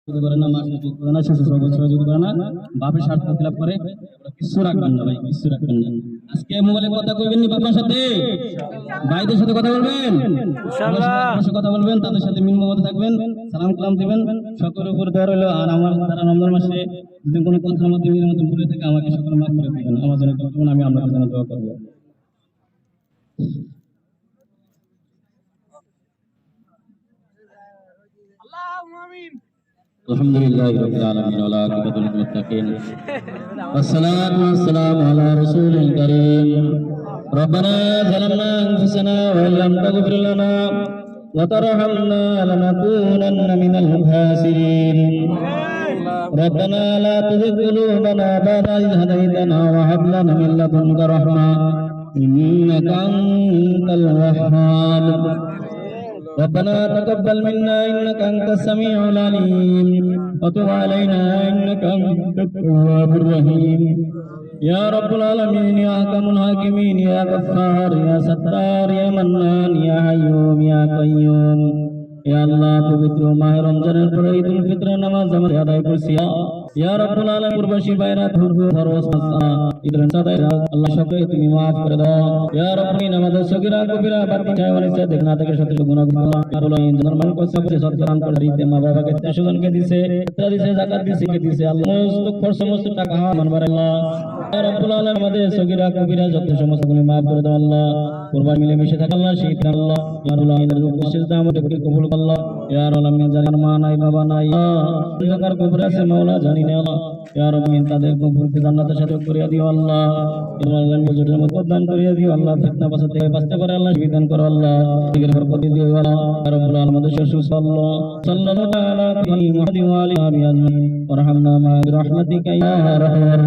করে না, মাছ যদি করে না, শ্বশুর সহযোগিতা যদি করে না, বাপের স্বার্থ খেলাপ করে, কিছু রাখবেন না ভাই, কিছু রাখবেন না। আজকে মোবাইলে কথা কইবেন নি বাবার সাথে, ভাইদের সাথে কথা বলবেন, কথা বলবেন, তাদের সাথে মিল মহব্বতে থাকবেন, সালাম কালাম দিবেন, সকলের উপর দেওয়া রইল। আর আমার তারা রমজান মাসে যদি কোনো কথার মধ্যে মিলের মধ্যে ভুলে থাকে আমাকে সকলে মাফ করে দিবেন, আমার জন্য দোয়া করবেন, আমি আপনাদের জন্য দোয়া করবো। আলহামদুলিল্লাহি রাব্বিল আলামিন ওয়া লা আকিবাতুল লিল মুত্তাকিন ওয়াসসালাতু ওয়াসসালামু আলা রাসূলিল কারীম রব্বানা যালামনা আনফুসানা ওয়া ইল্লাম তাগফির লানা ওয়া তারহামনা লানাকুনান্না মিনাল খাসিরিন রব্বানা লা তুযিগ কুলুবানা বা'দা ইয হাদাইতানা ওয়া হাব লানা মিন লাদুনকা রাহমা ইন্নাকা আনতাল ওয়াহ্হাব ربنا تقبل منا إنك أنت السميع العليم وتب علينا إنك أنت التواب الرحيم يا رب العالمين يا أحكم الحاكمين يا غفار يا ستار يا منان يا حيوم يا قيوم يا الله পবিত্র মাহে রমজানের পরে ঈদুল ফিতরের নামাজ আমরা আদায় করছি ইয়া রাব্বুল আলামিন প্রবাসী ভাইরা ধরবে ফরজ ঈদের সাদায় আল্লাহ সবকে তুমি maaf করে দাও ইয়া রাব্বি আমাদের সগীরা কবিরা বাকি চাইওয়ানি সে দেখনা থেকে শত গুনাহ বলো ইন নরমাল কোসা করে সৎকার করে দিতে মা বাবাকে তেজনকে দিয়েছে দিয়েছে যাকাত দিয়েছে কে দিয়েছে আল্লাহ সমস্ত টাকা মানবার আল্লাহ ইয়া রাব্বুল আলামিন আমাদের সগীরা কবিরা যত সমস্ত গুনাহ maaf করে দাও আল্লাহ কুরবান মিলে মিশে থাক আল্লাহ শহীদ আল্লাহ ইয়া রাব্বুল আলামিনের উপস্থিতি আমাদেরকে কবুল কর আল্লাহ ইয়া আলামিন জানার মা নাই বাবা নাই যাকার কবর আছে মাওলা জানি না আল্লাহ ইয়া রাব্বি তাদের কবরকে জান্নাতের সাথে করিয়া দিও আল্লাহ ইয়া আল্লাহ জোরের মত দান করিয়া দিও আল্লাহ ফিতনা বাঁচা থেকে বাঁচতে পারে আল্লাহ বিধান করো আল্লাহ দিনের বরকত দিও আল্লাহ ইয়া রাব্বুল আলামিন আমাদের শেষ সাল্লাল্লাহু তাআলা আলাইহি ওয়া আলিহি ওয়া সাহবিহি আজমাইন ওয়া রাহমানা মা বিরহমাতিকা ইয়া আরহামার